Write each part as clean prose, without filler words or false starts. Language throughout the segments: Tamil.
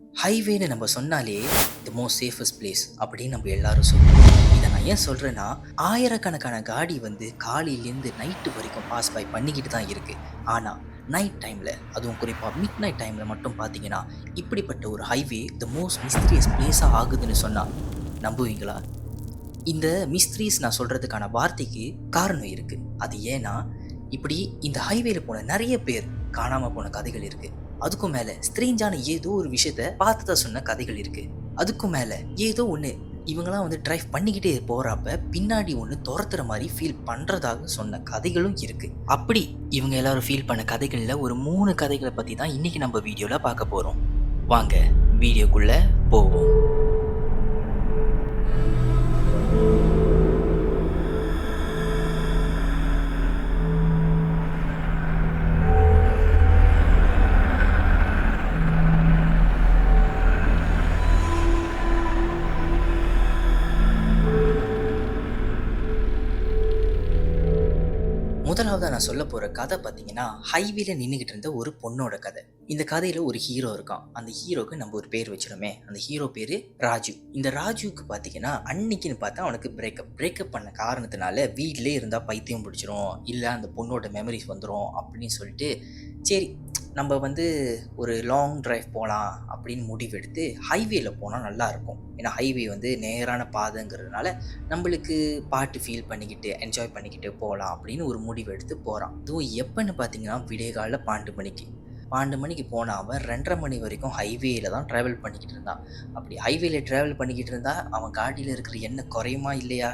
ஹைவேன்னு நம்ம சொன்னாலே தி மோஸ்ட் சேஃபஸ்ட் பிளேஸ் அப்படின்னு நம்ம எல்லாரும் சொல்லுவோம். இதை நான் ஏன் சொல்கிறேன்னா, ஆயிரக்கணக்கான காடி வந்து காலையிலேருந்து நைட்டு வரைக்கும் பாஸ் பை பண்ணிக்கிட்டு தான் இருக்குது. ஆனால் நைட் டைமில், அதுவும் குறிப்பாக மிட் நைட் டைமில் மட்டும் பார்த்தீங்கன்னா, இப்படிப்பட்ட ஒரு ஹைவே தி மோஸ்ட் மிஸ்டீரியஸ் பிளேஸாக ஆகுதுன்னு சொன்னால் நம்புவீங்களா? இந்த மிஸ்ட்ரீஸ் நான் சொல்கிறதுக்கான வார்த்தைக்கு காரணம் இருக்குது. அது ஏன்னா, இப்படி இந்த ஹைவேல போன நிறைய பேர் காணாமல் போன கதைகள் இருக்குது. அதுக்கும் மேலே ஸ்ட்ரேஞ்சான ஏதோ ஒரு விஷயத்த பார்த்ததா சொன்ன கதைகள் இருக்குது. அதுக்கும் மேலே ஏதோ ஒன்று இவங்களாம் வந்து டிரைவ் பண்ணிக்கிட்டே போகிறப்ப பின்னாடி ஒன்று துரத்துற மாதிரி ஃபீல் பண்ணுறதாக சொன்ன கதைகளும் இருக்குது. அப்படி இவங்க எல்லாரும் ஃபீல் பண்ண கதைகளில் ஒரு 3 கதைகளை பற்றி தான் இன்றைக்கி நம்ம வீடியோவில் பார்க்க போகிறோம். வாங்க வீடியோக்குள்ளே போவோம். முதலாவதாக நான் சொல்ல போகிற கதை பார்த்தீங்கன்னா, ஹைவேல நின்றுக்கிட்டு இருந்த ஒரு பொண்ணோட கதை. இந்த கதையில் ஒரு ஹீரோ இருக்கான். அந்த ஹீரோக்கு நம்ம ஒரு பேர் வச்சிருமே. அந்த ஹீரோ பேர் ராஜு. இந்த ராஜுவுக்கு பார்த்தீங்கன்னா, அன்னைக்குன்னு பார்த்தா அவனுக்கு பிரேக்கப் பண்ண காரணத்தினால வீட்டிலே இருந்தால் பைத்தியம் பிடிச்சிரும், இல்லை அந்த பொண்ணோட மெமரிஸ் வந்துடும் அப்படின்னு சொல்லிட்டு, சரி நம்ம வந்து ஒரு லாங் டிரைவ் போகலாம் அப்படின்னு முடிவெடுத்து ஹைவேல போனால் நல்லாயிருக்கும். ஏன்னா ஹைவே வந்து நேரான பாதைங்கிறதுனால நம்மளுக்கு பாட்டு ஃபீல் பண்ணிக்கிட்டு என்ஜாய் பண்ணிக்கிட்டு போகலாம் அப்படின்னு ஒரு முடிவெடுத்து போகிறான். அதுவும் எப்போன்னு பார்த்தீங்கன்னா, விடிய காலைல 12 மணிக்கு போனால் அவன் 2:30 மணி வரைக்கும் ஹைவேல தான் ட்ராவல் பண்ணிக்கிட்டு இருந்தான். அப்படி ஹைவேல ட்ராவல் பண்ணிக்கிட்டு இருந்தால் அவன் காடியில் இருக்கிற எண்ணெய் குறையுமா இல்லையா?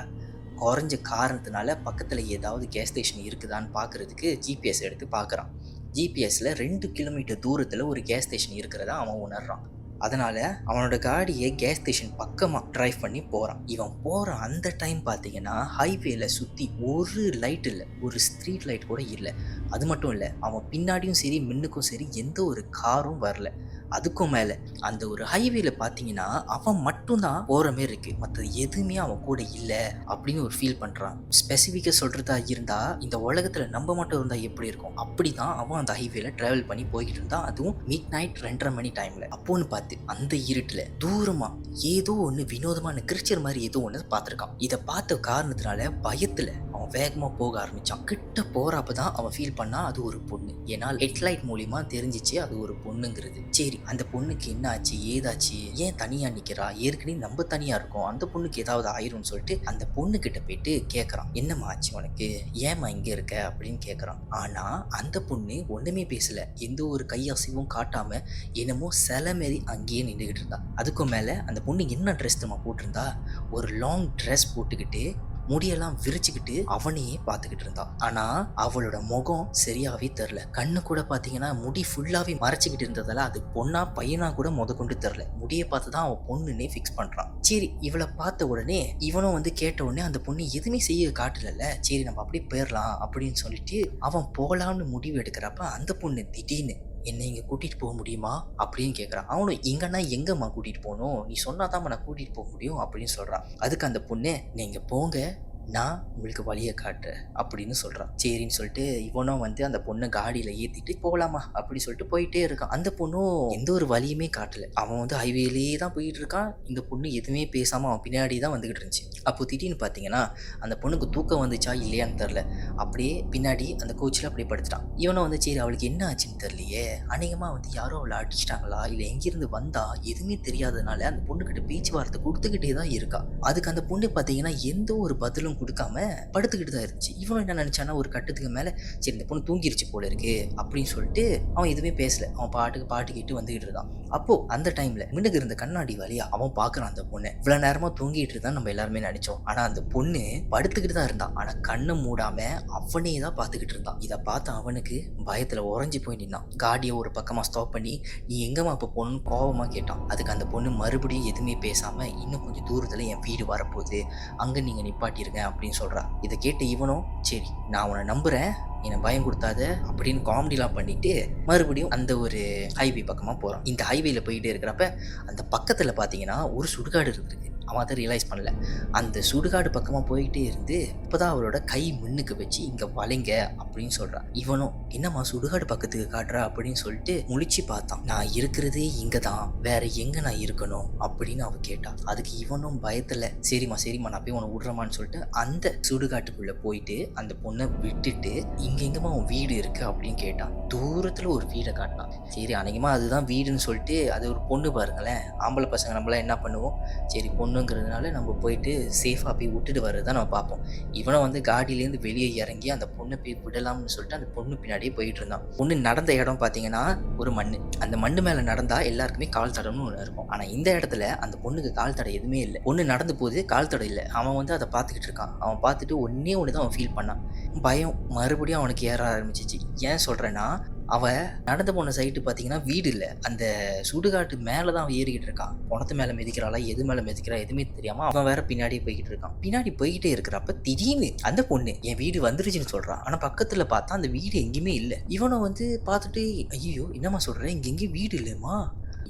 குறைஞ்ச காரணத்தினால பக்கத்தில் ஏதாவது கேஸ் ஸ்டேஷன் இருக்குதான்னு பார்க்குறதுக்கு ஜிபிஎஸ் எடுத்து பார்க்குறான். ஜிபிஎஸ்ல 2 கிலோமீட்டர் தூரத்தில் ஒரு கேஸ் ஸ்டேஷன் இருக்கிறதா அவன் உணர்றான். அதனால் அவனோட காடியை கேஸ் ஸ்டேஷன் பக்கமாக ட்ரைவ் பண்ணி போகிறான். இவன் போகிற அந்த டைம் பார்த்தீங்கன்னா, ஹைவேல சுற்றி ஒரு லைட் இல்லை, ஒரு ஸ்ட்ரீட் லைட் கூட இல்லை. அது மட்டும் இல்லை, அவன் பின்னாடியும் சரி முன்னுக்கும் சரி எந்த ஒரு காரும் வரல. அதுக்கும் மேலே அந்த ஒரு ஹைவேல பார்த்தீங்கன்னா, அவன் மட்டும்தான் போகிற மாரி இருக்குது, மற்றது எதுவுமே அவன் கூட இல்லை அப்படின்னு ஒரு ஃபீல் பண்ணுறான். ஸ்பெசிஃபிக்காக சொல்கிறதா இருந்தால், இந்த உலகத்தில் நம்ம மட்டும் இருந்தால் எப்படி இருக்கும், அப்படி தான் அவன் அந்த ஹைவேல ட்ராவல் பண்ணி போய்கிட்டு இருந்தான். அதுவும் மிட் நைட் 2:30 மணி டைமில். அப்போன்னு பார்த்து அந்த இருட்டில் தூரமாக ஏதோ ஒன்று வினோதமான கிரிச்சர் மாதிரி ஏதோ ஒன்று பார்த்துருக்கான். இதை பார்த்த காரணத்தினால பயத்தில் அவன் வேகமாக போக ஆரம்பித்தான். கிட்ட போகிறப்ப தான் அவன் ஃபீல் பண்ணால் அது ஒரு பொண்ணு. ஏன்னால் ஹெட்லைட் மூலிமா தெரிஞ்சிச்சு அது ஒரு பொண்ணுங்கிறது. சரி, அந்த பொண்ணுக்கு என்ன ஆச்சு, ஏதாச்சு, ஏன் தனியாக நிற்கிறா, ஏற்கனவே நம்ம தனியாக இருக்கோம், அந்த பொண்ணுக்கு ஏதாவது ஆயிரும்னு சொல்லிட்டு அந்த பொண்ணுக்கிட்ட போயிட்டு கேட்குறான், என்னம்மா ஆச்சு உனக்கு, ஏம்மா இங்கே இருக்க அப்படின்னு கேட்குறான். ஆனால் அந்த பொண்ணு ஒன்றுமே பேசலை, எந்த ஒரு கையசைவும் காட்டாமல் என்னமோ சில மாரி அங்கேயே நின்றுக்கிட்டு இருந்தா. அதுக்கும் மேலே அந்த பொண்ணு என்ன ட்ரெஸ் நம்ம போட்டிருந்தா, ஒரு லாங் ட்ரெஸ் போட்டுக்கிட்டு முடியெல்லாம் விரிச்சுக்கிட்டு அவனையே பார்த்துக்கிட்டு இருந்தா. ஆனா அவளோட முகம் சரியாவே தெரில. கண்ணு கூட பார்த்தீங்கன்னா முடி ஃபுல்லாவே மறைச்சிக்கிட்டு இருந்ததால அது பொண்ணா பையனா கூட கொண்டு தெரில. முடியை பார்த்து தான் அவன் பொண்ணுன்னே ஃபிக்ஸ் பண்றான். சரி, இவளை பார்த்த உடனே இவனும் வந்து கேட்ட உடனே அந்த பொண்ணு எதுவுமே செய்ய காட்டல. சரி நம்ம அப்படியே போயிடலாம் அப்படின்னு சொல்லிட்டு அவன் போகலாம்னு முடிவு எடுக்கிறப்ப அந்த பொண்ணு திடீர்னு, என்னை இங்கே கூட்டிகிட்டு போக முடியுமா அப்படின்னு கேட்குறான். அவனும், இங்கன்னா எங்கம்மா கூட்டிகிட்டு போகணும், நீ சொன்னாதான் நான் கூட்டிகிட்டு போக முடியும் அப்படின்னு சொல்கிறான். அதுக்கு அந்த பொண்ணு, நீங்கள் போங்க, நான் உங்களுக்கு வழியை காட்டுறேன் அப்படின்னு சொல்கிறான். சரின்னு சொல்லிட்டு இவனும் வந்து அந்த பொண்ணை காடியில் ஏற்றிட்டு போகலாமா அப்படி சொல்லிட்டு போயிட்டே இருக்கான். அந்த பொண்ணும் எந்த ஒரு வழியுமே காட்டலை. அவன் வந்து ஹைவேலேயே தான் போயிட்டு இருக்கான். இந்த பொண்ணு எதுவுமே பேசாமல் அவன் பின்னாடி தான் வந்துக்கிட்டு இருந்துச்சு. அப்போ திடீர்னு பார்த்தீங்கன்னா, அந்த பொண்ணுக்கு தூக்கம் வந்துச்சா இல்லையான்னு தெரில, அப்படியே பின்னாடி அந்த கோச்சில் அப்படியே படுத்துட்டான். இவனும் வந்து சரி அவளுக்கு என்ன ஆச்சுன்னு தெரியலையே, அநேகமாக வந்து யாரோ அவளை அடிச்சிட்டாங்களா இல்லை எங்கேருந்து வந்தா எதுவுமே தெரியாதனால அந்த பொண்ணுக்கிட்ட பேச்சுவார்த்தை கொடுத்துக்கிட்டே தான் இருக்கா. அதுக்கு அந்த பொண்ணு பார்த்தீங்கன்னா எந்த ஒரு பதிலும் கொடுக்காம படுத்துக்கிட்டு தான் இருந்துச்சு. இவனும் என்ன நினைச்சானா, ஒரு கட்டத்துக்கு மேல சரி இந்த பொண்ணு தூங்கிருச்சு போல இருக்கு அப்படின்னு சொல்லிட்டு அவன் எதுவுமே பேசல. அவன் பாட்டு கேட்டு வந்துகிட்டு இருந்தான். அப்போ அந்த டைம்ல மின்னுக்கு இருந்த கண்ணாடி வழியா அவன் பாக்குறான் அந்த பொண்ணு. இவ்வளவு நேரமா தூங்கிட்டு இருந்தா நம்ம எல்லாருமே நினைச்சோம். ஆனா அந்த பொண்ணு படுத்துக்கிட்டு தான் இருந்தான். ஆனா கண்ணை மூடாம அவனே தான் பாத்துக்கிட்டு இருந்தான். இதை பார்த்து அவனுக்கு பயத்துல உறைஞ்சு போய் நின்னான். காடியை ஒரு பக்கமா ஸ்டாப் பண்ணி, நீ எங்கம்மா இப்ப பொண்ணு கோவமா கேட்டான். அதுக்கு அந்த பொண்ணு மறுபடியும் எதுவுமே பேசாம, இன்னும் கொஞ்சம் தூரத்துல என் வீடு வரப்போகுது, அங்க நீங்க நிப்பாட்டிருங்க அப்படின்னு சொல்றா. இதை கேட்டு இவனும், சரி நான் உன்னை நம்புறேன், என்னை பயம் கொடுத்தாத அப்படின்னு காமெடிலாம் பண்ணிட்டு மறுபடியும் அந்த ஒரு ஹைவே பக்கமாக போகிறான். இந்த ஹைவேல போயிட்டே இருக்கிறப்ப அந்த பக்கத்தில் பார்த்தீங்கன்னா ஒரு சுடுகாடு இருக்குது. அவன் அதை ரியலைஸ் பண்ணல. அந்த சுடுகாடு பக்கமாக போயிட்டே இருந்து இப்போதான் அவளோட கை முன்னுக்கு வச்சு இங்கே வளைங்க அப்படின்னு சொல்கிறான். இவனும் என்னம்மா சுடுகாடு பக்கத்துக்கு காட்டுறா அப்படின்னு சொல்லிட்டு முழிச்சு பார்த்தான். நான் இருக்கிறதே இங்கே தான், வேற எங்கே நான் இருக்கணும் அப்படின்னு அவ கேட்டான். அதுக்கு இவனும் பயத்தில் சரிம்மா நான் போய் உன்னை விடுறமான்னு சொல்லிட்டு அந்த சுடுகாட்டுக்குள்ளே போயிட்டு அந்த பொண்ணை விட்டுட்டு எங்கம்மா உன் வீடு இருக்கு அப்படின்னு கேட்டான். தூரத்தில் ஒரு வீடை காட்டினான். சரி அநேகமாக அதுதான் வீடுன்னு சொல்லிட்டு, அது ஒரு பொண்ணு பாருங்களேன், ஆம்பளை பசங்க நம்மளாம் என்ன பண்ணுவோம், சரி பொண்ணுங்கிறதுனால நம்ம போயிட்டு சேஃபாக போய் விட்டுட்டு வர்றது தான் நம்ம பார்ப்போம். இவனை வந்து காடியிலேருந்து வெளியே இறங்கி அந்த பொண்ணை போய் விடலாம்னு சொல்லிட்டு அந்த பொண்ணு பின்னாடியே போயிட்டு இருந்தான். பொண்ணு நடந்த இடம் பார்த்தீங்கன்னா ஒரு மண், அந்த மண்ணு மேலே நடந்தால் எல்லாருக்குமே கால் தடம்னு ஒன்று இருக்கும். ஆனால் இந்த இடத்துல அந்த பொண்ணுக்கு கால் தடை எதுவுமே இல்லை. பொண்ணு நடந்து போது கால் தடை இல்லை. அவன் வந்து அதை பார்த்துக்கிட்டு இருக்கான். அவன் பார்த்துட்டு ஒன்று தான் அவன் ஃபீல் பண்ணான். பயம் மறுபடியும் அவனுக்கு ஏற ஆரம்பிச்சிச்சு. ஏன் சொல்கிறேன்னா, அவன் நடந்து போன சைட்டு பார்த்தீங்கன்னா வீடு இல்லை, அந்த சுடுகாட்டு மேலே தான் அவன் ஏறிக்கிட்டு இருக்கான். பணத்து மேலே மிதிக்கிறாளா எது மேலே மிதிக்கிறா எதுவுமே தெரியாமல் அவன் வேற பின்னாடியே போய்கிட்டு இருக்கான். பின்னாடி போய்கிட்டே இருக்கிறப்ப திடீர்னு அந்த பொண்ணு என் வீடு வந்துருச்சுன்னு சொல்கிறான். ஆனால் பக்கத்தில் பார்த்தா அந்த வீடு எங்கேயுமே இல்லை. இவனை வந்து பார்த்துட்டு ஐயோ என்னம்மா சொல்கிறேன், இங்கே எங்கேயும் வீடு இல்லைம்மா,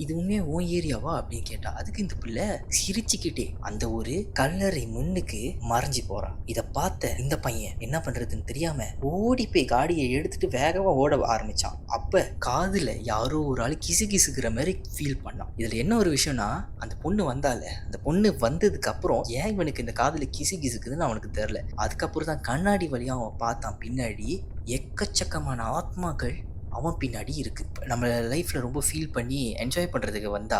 இது உண்மையா உன் ஏரியாவா அப்படின்னு கேட்டா. அதுக்கு இந்த பிள்ளை சிரிச்சுக்கிட்டே அந்த ஒரு கல்லறை முன்னுக்கு மறைஞ்சு போறான். இதை பார்த்த இந்த பையன் என்ன பண்றதுன்னு தெரியாம ஓடி போய் காடியை எடுத்துட்டு வேகமா ஓட ஆரம்பிச்சான். அப்ப காதுல யாரோ ஒரு ஆள் கிசுகிசுக்கிற மாதிரி ஃபீல் பண்ணான். இதுல என்ன ஒரு விஷயம்னா, அந்த பொண்ணு வந்தால, அந்த பொண்ணு வந்ததுக்கு அப்புறம் ஏன் இவனுக்கு இந்த காதுல கிசுகிசுக்குதுன்னு அவனுக்கு தெரியல. அதுக்கப்புறம் தான் கண்ணாடி வழியா அவன் பார்த்தான். பின்னாடி எக்கச்சக்கமான ஆத்மாக்கள் அவன் பின்னாடி இருக்கு. நம்ம லைஃப்ல ரொம்ப ஃபீல் பண்ணி என்ஜாய் பண்றதுக்கு வந்தா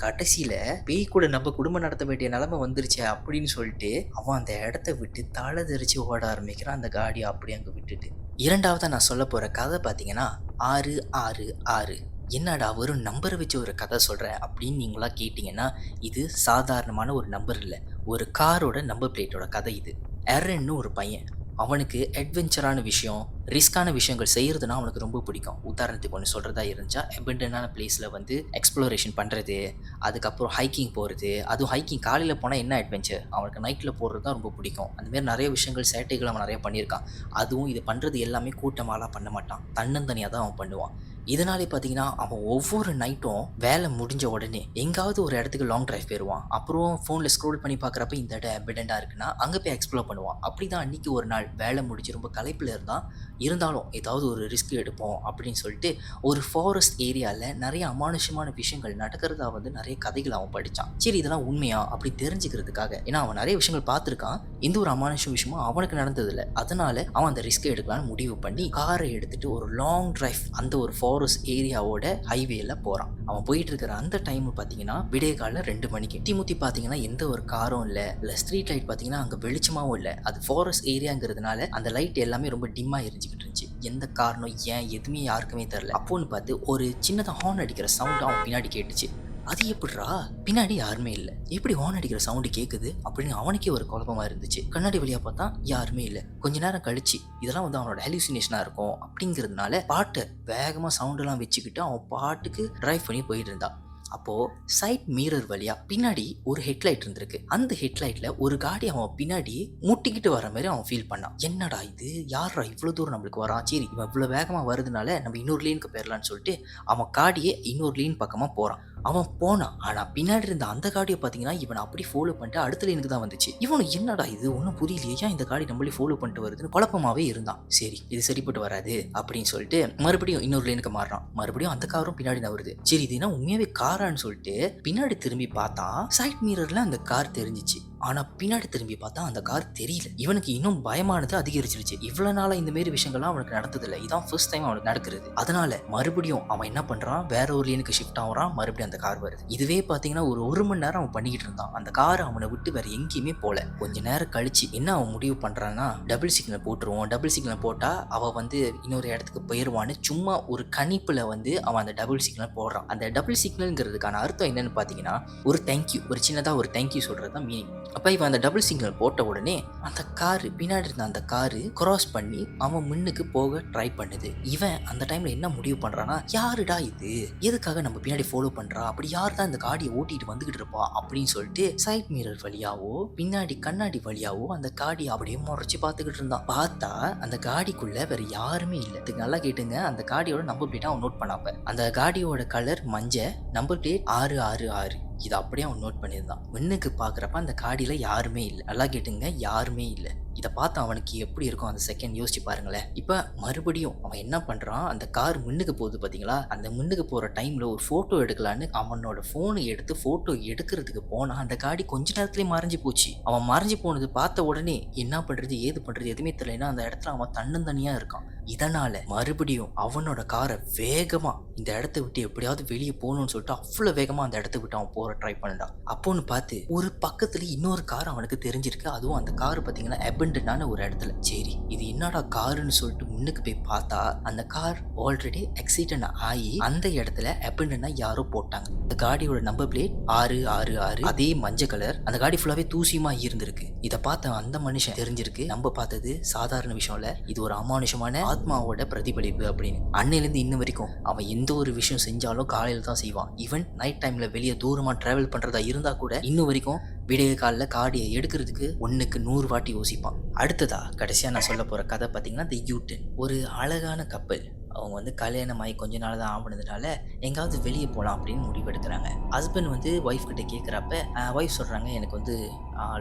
கடைசியில பேய் கூட நம்ம குடும்பம் நடத்த வேண்டிய நிலைமை வந்துருச்சு அப்படின்னு சொல்லிட்டு அவன் அந்த இடத்த விட்டு தலை தெரிச்சு ஓட ஆரம்பிக்கிறான். அந்த காடி அப்படி அங்க விட்டுட்டு. இரண்டாவதா நான் சொல்ல போற கதை பார்த்தீங்கன்னா 666. என்னடா ஒரு நம்பரை வச்சு ஒரு கதை சொல்கிறேன் அப்படின்னு நீங்களா கேட்டிங்கன்னா, இது சாதாரணமான ஒரு நம்பர் இல்லை, ஒரு காரோட நம்பர் பிளேட்டோட கதை இது. எரன்னு ஒரு பையன், அவனுக்கு அட்வென்ச்சரான விஷயம், ரிஸ்கான விஷயங்கள் செய்கிறதுனா அவனுக்கு ரொம்ப பிடிக்கும். உதாரணத்துக்கு ஒன்று சொல்கிறதா இருந்துச்சா, அபண்டனான பிளேஸில் வந்து எக்ஸ்ப்ளோரேஷன் பண்ணுறது, அதுக்கப்புறம் ஹைக்கிங் போகிறது. அதுவும் ஹைக்கிங் காலையில் போனால் என்ன அட்வென்ச்சர், அவனுக்கு நைட்டில் போகிறது தான் ரொம்ப பிடிக்கும். அந்தமாரி நிறைய விஷயங்கள் சேட்டைகள் அவன் நிறைய பண்ணியிருக்கான். அதுவும் இது பண்ணுறது எல்லாமே கூட்டமாலாம் பண்ண மாட்டான், தன்னந்தனியாக தான் அவன் பண்ணுவான். இதனாலே பார்த்தீங்கன்னா அவன் ஒவ்வொரு நைட்டும் வேலை முடிஞ்ச உடனே எங்காவது ஒரு இடத்துக்கு லாங் டிரைவ் போயிடுவான். அப்புறம் ஃபோனில் ஸ்க்ரோல் பண்ணி பார்க்குறப்ப இந்த இடம் எபிடெண்டாக இருக்குன்னா அங்கே போய் எக்ஸ்ப்ளோர் பண்ணுவான். அப்படி தான் அன்றைக்கி ஒரு நாள் வேலை முடிஞ்சு ரொம்ப களைப்பில் இருந்தாலும் ஏதாவது ஒரு ரிஸ்க் எடுப்போம் அப்படின்னு சொல்லிட்டு ஒரு ஃபாரஸ்ட் ஏரியாவில் நிறைய அமானுஷமான விஷயங்கள் நடக்கிறதா வந்து நிறைய கதைகள் அவன் படித்தான். சரி இதெல்லாம் உண்மையா அப்படி தெரிஞ்சுக்கிறதுக்காக, ஏன்னா அவன் நிறைய விஷயங்கள் பார்த்துருக்கான், எந்த ஒரு அமானுஷ விஷயமும் அவனுக்கு நடந்ததில்லை. அதனால அவன் அந்த ரிஸ்க் எடுக்கலான்னு முடிவு பண்ணி காரை எடுத்துட்டு ஒரு லாங் டிரைவ் அந்த ஒரு ஃபாரஸ்ட் ஏரியாவோட ஹைவேல போகிறான். அவன் போயிட்டு இருக்கிற அந்த டைம் பார்த்தீங்கன்னா விடிய காலைல 2 மணிக்கு. முத்தி பார்த்தீங்கன்னா எந்த ஒரு காரும் இல்லை ஸ்ட்ரீட் லைட் பார்த்தீங்கன்னா அங்கே வெளிச்சமாகவும் இல்லை. அது ஃபாரஸ்ட் ஏரியாங்கிறதுனால அந்த லைட் எல்லாமே ரொம்ப டிம்மாக எரிஞ்சுக்கிட்டு இருந்துச்சு. எந்த காரணம் ஏன் எதுவுமே யாருக்குமே தெரில. அப்போன்னு பார்த்து ஒரு சின்னதாக ஹார்ன் அடிக்கிற சவுண்ட் அவன் பின்னாடி கேட்டுச்சு. அது எப்படிரா, பின்னாடி யாருமே இல்லை, எப்படி ஹார்ன் அடிக்கிற சவுண்டு கேட்குது அப்படின்னு அவனுக்கே ஒரு குழப்பமாக இருந்துச்சு. கண்ணாடி வழியாக பார்த்தா யாருமே இல்லை. கொஞ்ச நேரம் கழிச்சு இதெல்லாம் வந்து அவனோட ஹெலுசினேஷனாக இருக்கும் அப்படிங்கிறதுனால பாட்டை வேகமாக சவுண்டெல்லாம் வச்சுக்கிட்டு அவன் பாட்டுக்கு டிரைவ் பண்ணி போயிட்டு இருந்தான். அப்போது சைட் மிரர் வழியாக பின்னாடி ஒரு ஹெட்லைட் இருந்திருக்கு. அந்த ஹெட்லைட்டில் ஒரு காடி அவன் பின்னாடி முட்டிக்கிட்டு வர மாதிரி அவன் ஃபீல் பண்ணான். என்னடா இது, யாரா இவ்வளோ தூரம் நம்மளுக்கு வரான், சரி இவன் இவ்வளோ வேகமாக வருதுனால நம்ம இன்னொரு லேனுக்கு போயிடலான்னு சொல்லிட்டு அவன் காடியே இன்னொரு லேன் பக்கமாக போகிறான். அவன் போனான். ஆனால் பின்னாடி இருந்த அந்த காடியை பார்த்தீங்கன்னா இவனை அப்படி ஃபாலோ பண்ணிட்டு அடுத்த லைனுக்கு தான் வந்துச்சு. இவனு என்னடா இது ஒன்றும் புரியலையே, ஏன் இந்த காடி நம்மளே ஃபாலோ பண்ணிட்டு வருதுன்னு குழப்பமாகவே இருந்தான். சரி இது சரிப்பட்டு வராது அப்படின்னு சொல்லிட்டு மறுபடியும் இன்னொரு லைனுக்கு மாறுறான். மறுபடியும் அந்த காரும் பின்னாடி தான் வருது. சரி இது என்ன உண்மையாவே காரான்னு சொல்லிட்டு பின்னாடி திரும்பி பார்த்தா சைட் மிரர்ல அந்த கார் தெரிஞ்சிச்சு. ஆனால் பின்னாடி திரும்பி பார்த்தா அந்த கார் தெரியல. இவனுக்கு இன்னும் பயமானது அதிகரிச்சிருச்சு. இவ்வளோ நாளாக இந்த மாரி விஷயங்கள்லாம் அவனுக்கு நடந்ததில்லை, இதான் ஃபர்ஸ்ட் டைம் அவனுக்கு நடக்கிறது. அதனால மறுபடியும் அவன் என்ன பண்ணுறான், வேற ஒரு லேனுக்கு ஷிஃப்ட் ஆகுறான். மறுபடியும் அந்த கார் வருது. இதுவே பார்த்தீங்கன்னா ஒரு மணி நேரம் அவன் பண்ணிக்கிட்டு இருந்தான். அந்த கார் அவனை விட்டு வேற எங்கேயுமே போல. கொஞ்ச நேரம் கழிச்சு என்ன அவன் முடிவு பண்ணுறான்னா, டபுள் சிக்னல் போட்டுருவோம், டபுள் சிக்னல் போட்டால் அவன் வந்து இன்னொரு இடத்துக்கு போயிடுவான்னு சும்மா ஒரு கணிப்பில் வந்து அவன் அந்த டபுள் சிக்னல் போடுறான். அந்த டபுள் சிக்னல்ங்கிறதுக்கான அர்த்தம் என்னன்னு பார்த்தீங்கன்னா ஒரு தேங்க்யூ, ஒரு சின்னதாக ஒரு தேங்க்யூ சொல்கிறது தான் மீனிங். அப்போ இவன் அந்த டபுள் சிக்னல் போட்ட உடனே அந்த காரு பின்னாடி இருந்த அந்த காரு கிராஸ் பண்ணி அவன் முன்னுக்கு போக ட்ரை பண்ணுது. இவன் அந்த டைம்ல என்ன முடிவு பண்றான்னா, யாருடா இது, எதுக்காக நம்ம பின்னாடி ஃபாலோ பண்றா, அப்படி யார் தான் இந்த காடியை ஓட்டிட்டு வந்துகிட்டு இருப்பா அப்படின்னு சொல்லிட்டு சைட் மிரர் வழியாவோ பின்னாடி கண்ணாடி வழியாவோ அந்த காடி அப்படியே முறைச்சு பார்த்துக்கிட்டு இருந்தான். பார்த்தா அந்த காடிக்குள்ள வேற யாருமே இல்லை. இதுக்கு நல்லா கேட்டுங்க, அந்த காடியோட நம்பர் பிளேட் அவன் நோட் பண்ணாப்ப அந்த காடியோட கலர் மஞ்சள், நம்பர் பிளேட் 666. இதை அப்படியே அவன் நோட் பண்ணியிருந்தான். மின்னுக்கு பார்க்குறப்ப அந்த காடியில் யாருமே இல்லை. நல்லா கேட்டுங்க, யாருமே இல்லை. இதை பார்த்து அவனுக்கு எப்படி இருக்கும் அந்த செகண்ட் யோசிச்சு பாருங்களேன். இப்போ மறுபடியும் அவன் என்ன பண்ணுறான், அந்த கார் முன்னுக்கு போகுது பார்த்தீங்களா, அந்த முன்னுக்கு போகிற டைமில் ஒரு ஃபோட்டோ எடுக்கலான்னு அவனோட ஃபோனை எடுத்து ஃபோட்டோ எடுக்கிறதுக்கு போனால் அந்த காடி கொஞ்ச நேரத்துலேயே மறைஞ்சு போச்சு. அவன் மறைஞ்சு போனது பார்த்த உடனே என்ன பண்ணுறது ஏது பண்ணுறது எதுவுமே தெரியலன்னா அந்த இடத்துல அவன் தன்னந்தனியாக இருக்கான். இதனால மறுபடியும் அவனோட காரை வேகமா இந்த இடத்த விட்டு எப்படியாவது வெளியே போகணும்னு சொல்லிட்டு அவ்வளவு வேகமா அந்த இடத்த விட்டு அவன் போற ட்ரை பண்ணிட்டான். அப்போன்னு பார்த்து ஒரு பக்கத்துல இன்னொரு கார் அவனுக்கு தெரிஞ்சிருக்கு. அதுவும் அந்த கார் பாத்தீங்கன்னா அபண்டனான ஒரு இடத்துல. சரி இது என்னடா காருன்னு சொல்லிட்டு முன்னுக்கு போய் பார்த்தா அந்த கார் ஆல்ரெடி ஆக்சிடென்ட் ஆகி அந்த இடத்துல அபண்டனா யாரோ போட்டாங்க. அந்த காடியோட நம்பர் பிளேட் 666, அதே மஞ்சள் கலர். அந்த காடி ஃபுல்லாவே தூசியமா இருந்திருக்கு. இதை பார்த்த அந்த மனுஷன் தெரிஞ்சிருக்கு நம்ம பார்த்தது சாதாரண விஷயம் இல்ல, இது ஒரு அமானுஷமான ஆத்மாவோட பிரதிபலிப்பு அப்படின்னு. அன்னையிலேருந்து இன்ன வரைக்கும் அவன் எந்த ஒரு விஷயம் செஞ்சாலும் காலையில தான் செய்வான். ஈவன் நைட் டைம்ல வெளியே தூரமா டிராவல் பண்றதா இருந்தா கூட இன்னும் வரைக்கும் விடிய காலில் காடியை எடுக்கிறதுக்கு 1க்கு 100 வாட்டி யோசிப்பான். அடுத்ததா கடைசியா நான் சொல்ல போற கதை பார்த்தீங்கன்னா தி யூட்டன். ஒரு அழகான கப்பல். அவங்க வந்து கல்யாணமாகி கொஞ்ச நாள் தான் ஆகுனதுனால எங்காவது வெளியே போகலாம் அப்படின்னு முடிவெடுக்கிறாங்க. ஹஸ்பண்ட் வந்து ஒய்ஃப் கிட்ட கேட்குறப்ப ஒய்ஃப் சொல்கிறாங்க எனக்கு வந்து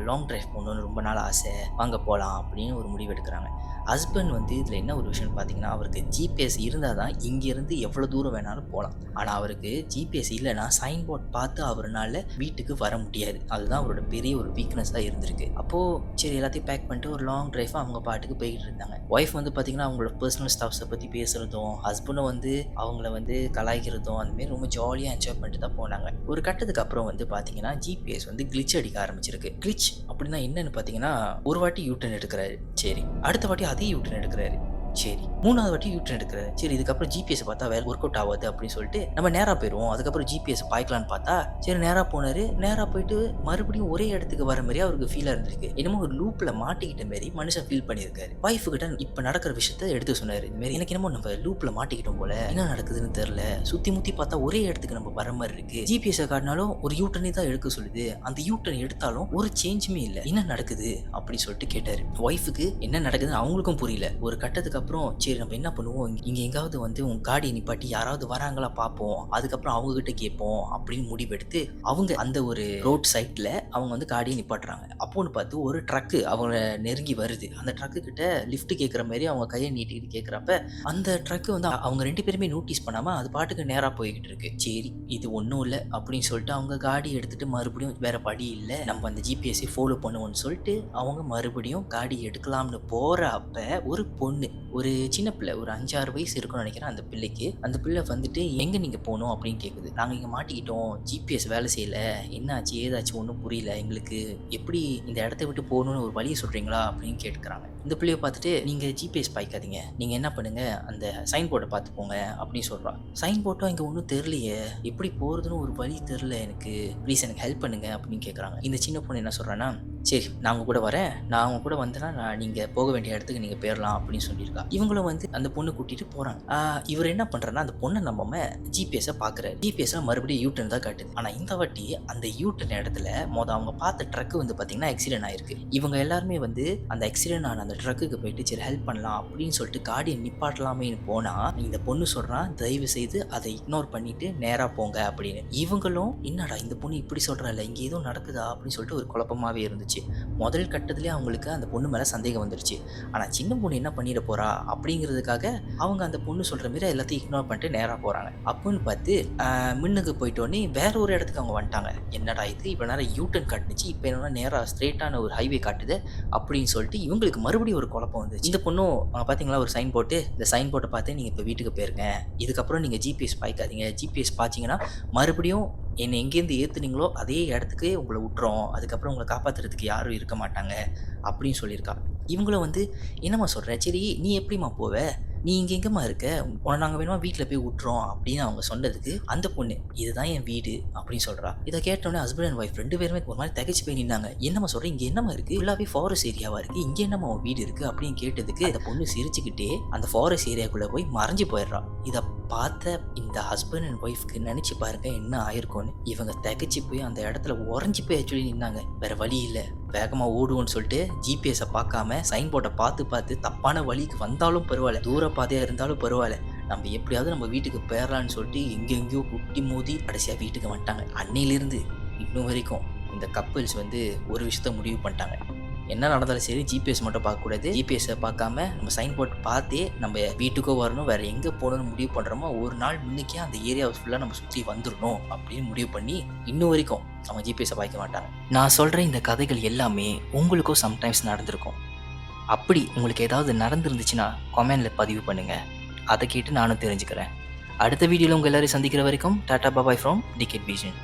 லாங் ட்ரைவ் போகணுன்னு ரொம்ப நாள் ஆசை, வாங்க போகலாம் அப்படின்னு ஒரு முடிவு எடுக்கிறாங்க. ஹஸ்பண்ட் வந்து இதில் என்ன ஒரு விஷயம்னு பார்த்தீங்கன்னா அவருக்கு ஜிபிஎஸ் இருந்தால் தான் இங்கேருந்து எவ்வளோ தூரம் வேணாலும் போகலாம். ஆனால் அவருக்கு ஜிபிஎஸ் இல்லைன்னா சைன் போர்ட் பார்த்து அவரால் வீட்டுக்கு வர முடியாது. அதுதான் அவரோட பெரிய ஒரு வீக்னஸாக இருந்திருக்கு. அப்போது சரி எல்லாத்தையும் பேக் பண்ணிட்டு ஒரு லாங் ட்ரைவாக அவங்க பாட்டுக்கு போய்கிட்டு இருந்தாங்க. ஒய்ஃப் வந்து பார்த்தீங்கன்னா அவங்களோட பர்சனல் ஸ்டாஃப்ஸை பற்றி பேசுகிறதும் ஹஸ்பண்டும் வந்து அவங்கள வந்து கலாய்க்கிறதும் அந்தமாரி ரொம்ப ஜாலியாக என்ஜாய் பண்ணிட்டு தான் போனாங்க. ஒரு கட்டத்துக்கு அப்புறம் வந்து பார்த்தீங்கன்னா ஜிபிஎஸ் வந்து கிளிச் அடிக்க ஆரம்பிச்சிருக்கு. கிளிச் அப்படின்னா என்னன்னு பார்த்தீங்கன்னா ஒரு வாட்டி யூட்டன் எடுக்கிறாரு, சரி அடுத்த வாட்டி அதே யூட்டன் எடுக்கிறாரு, சரி 3வது வாட்டி யூட்டன் எடுக்கிறாரு, சரி இதுக்கப்புறம் ஜிபிஎஸ் பார்த்தா வேற ஒர்க் அவுட் ஆகாது அப்படின்னு சொல்லிட்டு நம்ம நேராக போயிடுவோம், அதுக்கப்புறம் ஜிபிஎஸ் பாய்க்கலான்னு பார்த்தா சரி நேராக போனாரு. நேராக போயிட்டு மறுபடியும் ஒரே இடத்துக்கு வர மாதிரி அவருக்கு ஃபீலாக இருந்திருக்கு. என்னமோ ஒரு லூப்பில் மாட்டிக்கிட்ட மாரி மனுஷன் ஃபீல் பண்ணியிருக்காரு. ஒய்ஃப் கிட்ட இப்போ நடக்கிற விஷயத்த எடுத்து சொன்னாரு. இந்த மாதிரி எனக்கு என்னமோ நம்ம லூப்பில் மாட்டிக்கிட்டோம் போல, என்ன நடக்குதுன்னு தெரியல, சுற்றி முற்றி பார்த்தா ஒரே இடத்துக்கு நம்ம வர மாதிரி இருக்கு, ஜிபிஎஸ் காட்டினாலும் ஒரு யூட்டனே தான் எடுக்க சொல்லுது, அந்த யூட்டன் எடுத்தாலும் ஒரு சேஞ்சுமே இல்லை, என்ன நடக்குது அப்படின்னு சொல்லிட்டு கேட்டாரு. ஒய்ஃபுக்கு என்ன நடக்குதுன்னு அவங்களுக்கும் புரியல. ஒரு கட்டத்துக்கு அப்புறம் சரி நம்ம என்ன பண்ணுவோம், இங்க எங்காவது வந்து உங்க காடியை நிப்பாட்டி யாராவது வராங்களா பார்ப்போம், அதுக்கப்புறம் அவங்க கிட்ட கேட்போம் அப்படின்னு முடிவெடுத்து அவங்க அந்த ஒரு ரோட் சைட்ல அவங்க வந்து காடியை நிப்பாட்டுறாங்க. அப்போன்னு பார்த்து ஒரு ட்ரக்கு அவங்க நெருங்கி வருது. அந்த ட்ரக்கு கிட்ட லிஃப்ட் கேட்குற மாதிரி அவங்க கையை நீட்டிக்கிட்டு கேட்குறப்ப அந்த ட்ரக்கு வந்து அவங்க 2 பேருமே நோட்டீஸ் பண்ணாம அது பாட்டுக்கு நேராக போய்கிட்டு இருக்கு. சரி இது ஒன்றும் இல்லை அப்படின்னு சொல்லிட்டு அவங்க காடி எடுத்துட்டு மறுபடியும் வேற படி இல்லை நம்ம அந்த ஜிபிஎஸ்ஸை ஃபாலோ பண்ணுவோம்னு சொல்லிட்டு அவங்க மறுபடியும் காடி எடுக்கலாம்னு போறப்ப ஒரு பொண்ணு, ஒரு சின்ன பிள்ளை, ஒரு 5-6 வயசு இருக்கும்னு நினைக்கிறேன் அந்த பிள்ளைக்கு. அந்த பிள்ளை வந்துட்டு எங்கே நீங்கள் போகணும் அப்படின்னு கேட்குது. நாங்கள் இங்கே மாட்டிக்கிட்டோம், ஜிபிஎஸ் வேலை செய்யலை, என்னாச்சு ஏதாச்சும் ஒன்றும் புரியல எங்களுக்கு, எப்படி இந்த இடத்த விட்டு போகணுன்னு ஒரு வழியை சொல்கிறீங்களா அப்படின்னு கேட்டுக்கிறாங்க. இந்த பிள்ளையை பார்த்துட்டு நீங்கள் ஜிபிஎஸ் பாய்க்காதீங்க, நீங்கள் என்ன பண்ணுங்கள் அந்த சைன் போர்டை பார்த்து போங்க அப்படின்னு சொல்கிறான். சைன் போர்ட்டும் இங்கே ஒன்றும் தெரியலையே, எப்படி போகிறதுன்னு ஒரு வழி தெரில எனக்கு, ப்ளீஸ் எனக்கு ஹெல்ப் பண்ணுங்க அப்படின்னு கேட்குறாங்க. இந்த சின்ன பொண்ணு என்ன சொல்கிறான்னா சரி நான் உங்க கூட வரேன், நான் அவங்க கூட வந்தேன்னா நீங்கள் போக வேண்டிய இடத்துக்கு நீங்கள் போயிடலாம் அப்படின்னு சொல்லியிருக்கா. இவங்களும் வந்து அந்த பொண்ணு கூட்டிட்டு போகிறாங்க. இவர் என்ன பண்ணுறாருன்னா அந்த பொண்ணை நம்ம ஜிபிஎஸ்ஸை பார்க்குறாரு. ஜிபிஎஸ்ஸில் மறுபடியும் யூட்டன் தான் காட்டுது. ஆனால் இந்த வாட்டி அந்த யூட்டன் இடத்துல அவங்க பார்த்த ட்ரக்கு வந்து பார்த்தீங்கன்னா ஆக்சிடென்ட் ஆயிருக்கு. இவங்க எல்லாருமே வந்து அந்த ஆக்சிடென்ட் ஆன அந்த ட்ரக்குக்கு போயிட்டு சரி ஹெல்ப் பண்ணலாம் அப்படின்னு சொல்லிட்டு காடியை நிப்பாட்டலாமேன்னு போனால் இந்த பொண்ணு சொல்கிறான் தயவு செய்து அதை இக்னோர் பண்ணிட்டு நேராக போங்க அப்படின்னு. இவங்களும் என்னடா இந்த பொண்ணு இப்படி சொல்கிறாள், இங்கே எதுவும் நடக்குதா அப்படின்னு சொல்லிட்டு ஒரு குழப்பமாகவே இருந்துச்சு. முதல் கட்டத்திலே அவங்களுக்கு அந்த பொண்ணு மேலே சந்தேகம் வந்துருச்சு. ஆனால் சின்ன பொண்ணு என்ன பண்ணிட போறா அப்படிங்கிறதுக்காக அவங்க அந்த பொண்ணு சொல்கிற மாரி எல்லாத்தையும் இக்னோர் பண்ணிட்டு நேராக போகிறாங்க. அப்போன்னு பார்த்து முன்னுக்கு போயிட்டோன்னே வேற ஒரு இடத்துக்கு அவங்க வந்துட்டாங்க. என்னடா இது இப்போ நேரம் யூட்டன் காட்டுனுச்சு, இப்போ என்னன்னா நேராக ஸ்ட்ரெயிட்டான ஒரு ஹைவே காட்டுது அப்படின்னு சொல்லிட்டு இவங்களுக்கு மறுபடியும் ஒரு குழப்பம் வந்துச்சு. இந்த பொண்ணும் பார்த்தீங்களா ஒரு சைன் போட்டு, இந்த சைன் போட்டை பார்த்து நீங்கள் இப்போ வீட்டுக்கு போயிருங்க, இதுக்கப்புறம் நீங்கள் ஜிபிஎஸ் பாய்க்காதீங்க, ஜிபிஎஸ் பார்த்தீங்கன்னா மறுபடியும் என்னை எங்கேருந்து ஏற்றுனீங்களோ அதே இடத்துக்கு உங்களை விட்டுறோம், அதுக்கப்புறம் உங்களை காப்பாற்றுறதுக்கு யாரும் இருக்க மாட்டாங்க அப்படின்னு சொல்லியிருக்கா. இவங்களும் வந்து என்னம்மா சொல்கிற, சரி நீ எப்படிம்மா போவ, நீ இங்கே எங்கேம்மா இருக்க, உன்னை நாங்கள் வேணுமா வீட்டில் போய் விட்டுறோம் அப்படின்னு அவங்க சொன்னதுக்கு அந்த பொண்ணு இதுதான் என் வீடு அப்படின்னு சொல்கிறா. இதை கேட்டோன்னே ஹஸ்பண்ட் அண்ட் ஒய்ஃப் 2 பேருமே ஒரு மாதிரி தகச்சு போய் நின்னாங்க. என்னம்மா சொல்கிறேன், இங்கே என்னம்மா இருக்குது, ஃபுல்லாகவே ஃபாரஸ்ட் ஏரியாவாக இருக்குது, இங்கே என்னம்மா உன் வீடு இருக்குது அப்படின்னு கேட்டதுக்கு அந்த பொண்ணு சிரிச்சுக்கிட்டே அந்த ஃபாரஸ்ட் ஏரியாக்குள்ளே போய் மறைஞ்சு போயிடுறா. இதை பார்த்த இந்த ஹஸ்பண்ட் அண்ட் ஒய்ஃப்க்கு நினச்சி பாருங்க என்ன ஆயிருக்கும்னு. இவங்க தகச்சு போய் அந்த இடத்துல உறைஞ்சி போய் ஆக்சுவலி நின்னாங்க. வேற வழி இல்லை, வேகமாக ஓடுவோன்னு சொல்லிட்டு ஜிபிஎஸை பார்க்காம சைன் போர்டை பார்த்து தப்பான வழிக்கு வந்தாலும் பரவாயில்ல, தூர பாதையாக இருந்தாலும் பரவாயில்ல, நம்ம எப்படியாவது நம்ம வீட்டுக்கு போயிடலான்னு சொல்லிட்டு எங்கெங்கேயோ குட்டி மோதி கடைசியாக வீட்டுக்கு வந்துட்டாங்க. அன்னையிலேருந்து இன்னும் வரைக்கும் இந்த கப்புள்ஸ் வந்து ஒரு விஷயத்த முடிவு பண்ணிட்டாங்க. என்ன நடந்தாலும் சரி ஜிபிஎஸ் மட்டும் பார்க்கக்கூடாது. ஜிபிஎஸ்ஸை பார்க்காம நம்ம சைன் போர்ட் பார்த்தே நம்ம வீட்டுக்கோ வரணும், வேறு எங்கே போகணும்னு முடிவு பண்ணுறோமோ ஒரு நாள் முன்னுக்கே அந்த ஏரியாவை ஃபுல்லாக நம்ம சுற்றி வந்துடணும் அப்படின்னு முடிவு பண்ணி இன்னும் வரைக்கும் அவங்க ஜிபிஎஸ்ஸை பார்க்க மாட்டாங்க. நான் சொல்கிற இந்த கதைகள் எல்லாமே உங்களுக்கும் சம்டைம்ஸ் நடந்திருக்கும். அப்படி உங்களுக்கு ஏதாவது நடந்துருந்துச்சுன்னா கமெண்டில் பதிவு பண்ணுங்கள். அதை கேட்டு நானும் தெரிஞ்சுக்கிறேன். அடுத்த வீடியோவில் உங்கள் எல்லோரும் சந்திக்கிற வரைக்கும் டாடா பாபாய் ஃப்ரம் டிகேட் விஷன்.